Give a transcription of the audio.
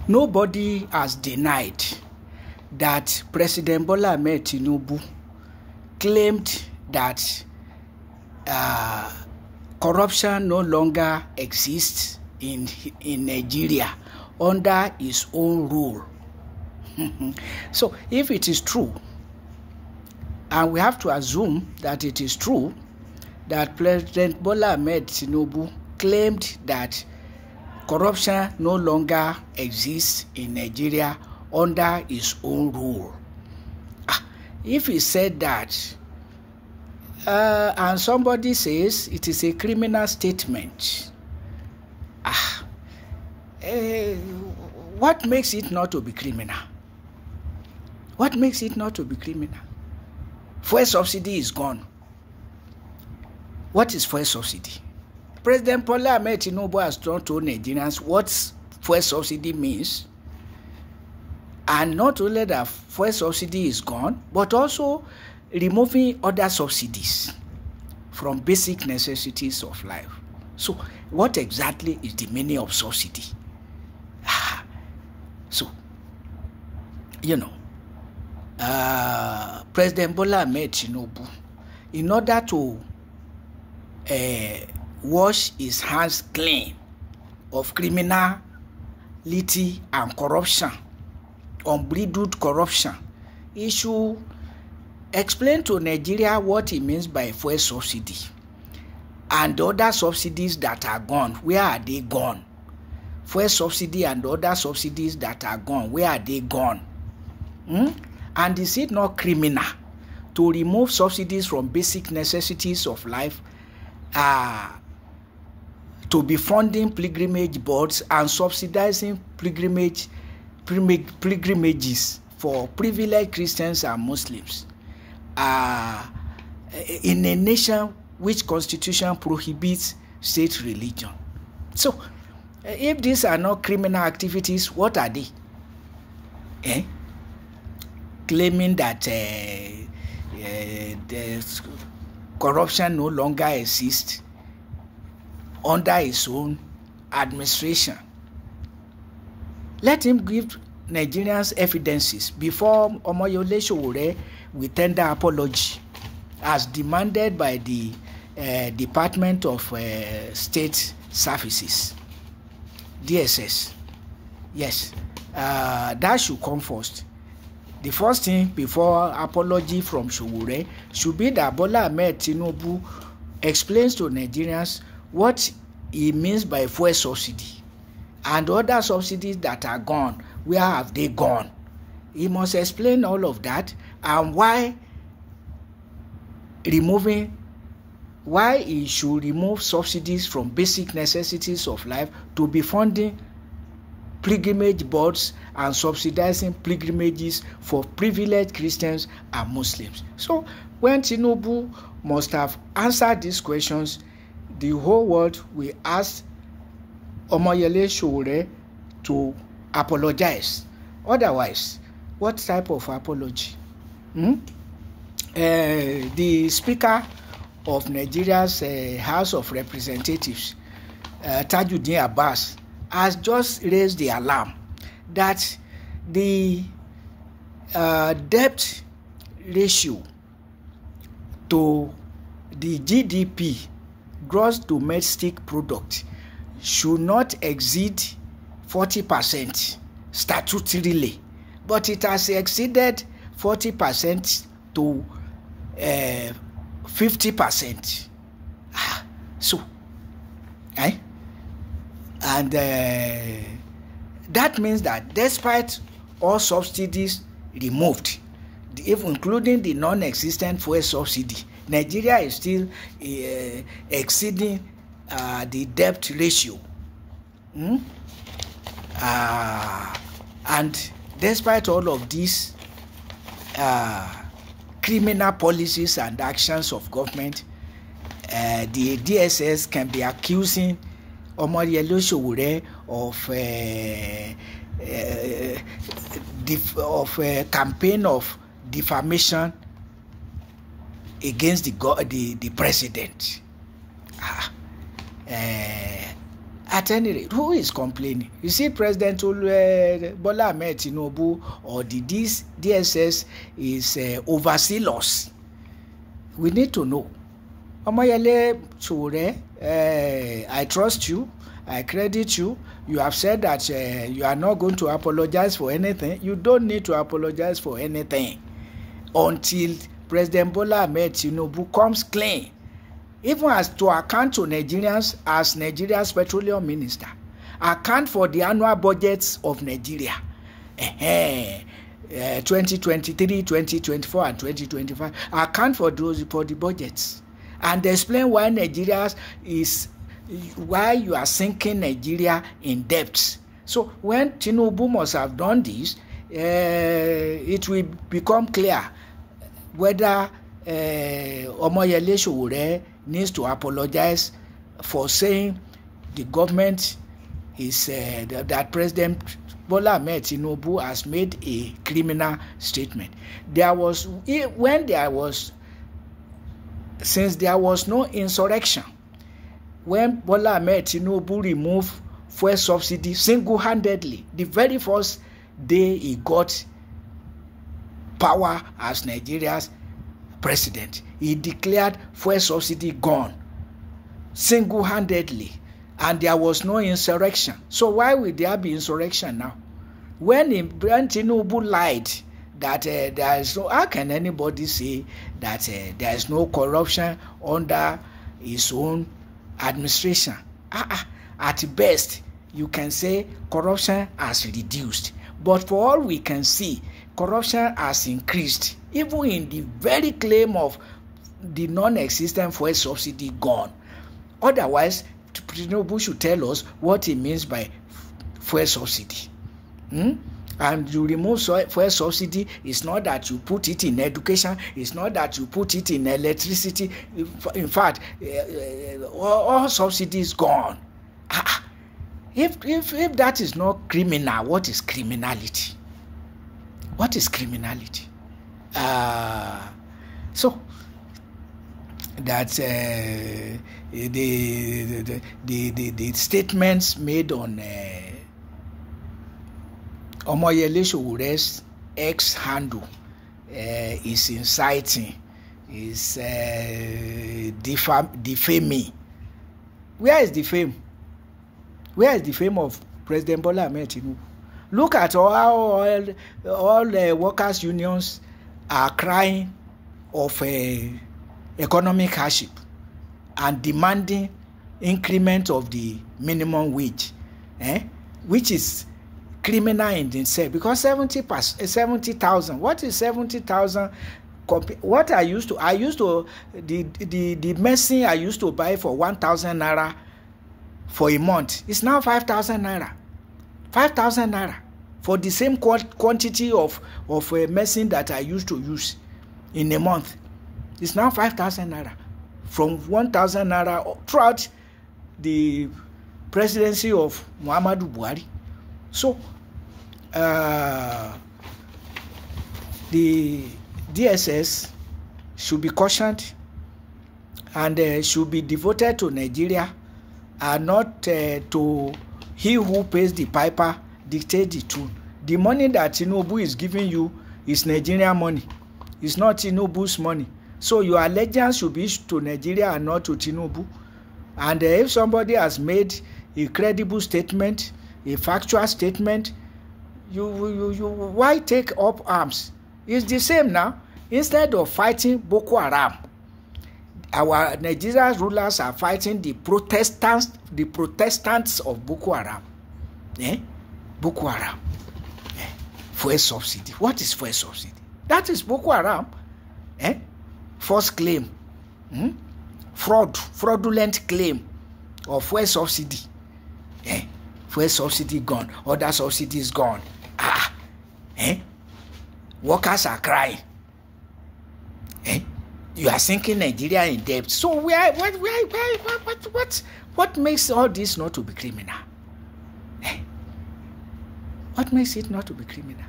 Nobody has denied that President Bola Ahmed Tinubu claimed that corruption no longer exists in Nigeria under his own rule. So if it is true, and we have to assume that it is true, that President Bola Ahmed Tinubu claimed that corruption no longer exists in Nigeria under his own rule. If he said that, and somebody says it is a criminal statement, what makes it not to be criminal? What makes it not to be criminal? Fuel subsidy is gone. What is fuel subsidy? President Bola Ahmed Tinubu has told Nigerians what fuel subsidy means. And not only that fuel subsidy is gone, but also removing other subsidies from basic necessities of life. So what exactly is the meaning of subsidy? So, President Bola Ahmed Tinubu, in order to wash his hands clean of criminality and corruption, unbridled corruption, he should explain to Nigeria what he means by fuel subsidy and the other subsidies that are gone. Where are they gone? Fuel subsidy and other subsidies that are gone, where are they gone? And is it not criminal to remove subsidies from basic necessities of life, to be funding pilgrimage boards and subsidizing pilgrimages for privileged Christians and Muslims in a nation which constitution prohibits state religion? So, if these are not criminal activities, what are they? Claiming that the corruption no longer exists under his own administration. Let him give Nigerians evidences before Ọmọyẹle Ṣoworẹ will tender apology as demanded by the Department of State Services, DSS. Yes, that should come first. The first thing before apology from Ṣoworẹ should be that Bola Ahmed Tinubu explains to Nigerians what he means by fuel subsidy and other subsidies that are gone. Where have they gone? He must explain all of that and why he should remove subsidies from basic necessities of life to be funding pilgrimage boards and subsidizing pilgrimages for privileged Christians and Muslims. So when Tinubu must have answered these questions, the whole world will ask Ọmọyẹle Ṣoworẹ to apologize. Otherwise, what type of apology? The Speaker of Nigeria's House of Representatives, Tajuddin Abbas, has just raised the alarm that the debt ratio to the GDP, gross domestic product, should not exceed 40% statutorily, but it has exceeded 40% to 50%. So, and that means that despite all subsidies removed, including the non-existent fuel subsidy, Nigeria is still exceeding the debt ratio. And despite all of these criminal policies and actions of government, the DSS can be accusing Ọmọyẹle Ṣoworẹ of a campaign of defamation against the president. At any rate, who is complaining? You see, President Bola Ahmed Tinubu or the DSS is overzealous. We need to know. Ọmọyẹle Ṣoworẹ, I trust you. I credit you. You have said that you are not going to apologize for anything. You don't need to apologize for anything until President Bola Ahmed Tinubu comes clean, even as to account to Nigerians as Nigeria's petroleum minister, account for the annual budgets of Nigeria, 2023, 2024, and 2025. Account for the budgets and explain why why you are sinking Nigeria in debt. So when Tinubu must have done this, it will become clear whether Ọmọyẹle Ṣoworẹ needs to apologize for saying the government is that President Bola Ahmed Tinubu has made a criminal statement. Since there was no insurrection, when Bola Ahmed Tinubu removed fuel subsidy single-handedly, the very first day he got power as Nigeria's president, he declared fuel subsidy gone single-handedly, and there was no insurrection. So why will there be insurrection now? When Tinubu lied that there is no, how can anybody say that there is no corruption under his own administration? At best, you can say corruption has reduced, but for all we can see, corruption has increased, even in the very claim of the non-existent fuel subsidy gone. Otherwise, Tinubu should tell us what he means by fuel subsidy. And you remove fuel subsidy, it's not that you put it in education, it's not that you put it in electricity. In fact, all subsidies gone. If that is not criminal, what is criminality? What is criminality? So that the statements made on Ọmọyẹle Ṣoworẹ's X handle is inciting, is defaming. Where is the fame? Where is the fame of President Bola Ahmed Tinubu? Look at how all workers' unions are crying of economic hardship and demanding increment of the minimum wage, which is criminal in itself, because 70,000. What is 70,000? What I used to the medicine I used to buy for 1,000 naira for a month is now 5,000 naira. 5,000 naira for the same quantity of medicine that I used to use in a month. It's now 5,000 naira from 1,000 naira throughout the presidency of Muhammadu Buhari. So the DSS should be cautioned and should be devoted to Nigeria and not to he who pays the piper dictate the tune. The money that Tinubu is giving you is Nigerian money. It's not Tinubu's money. So your allegiance should be to Nigeria and not to Tinubu. And if somebody has made a credible statement, a factual statement, you why take up arms? It's the same now. Instead of fighting Boko Haram, our Nigerian rulers are fighting the Protestants of Boko Haram. Boko Haram. Fuel subsidy. What is fuel subsidy? That is Boko Haram. False claim. Fraudulent claim of fuel subsidy. Fuel subsidy gone. Other subsidies gone. Workers are crying. You are sinking Nigeria in debt. So what makes all this not to be criminal? What makes it not to be criminal?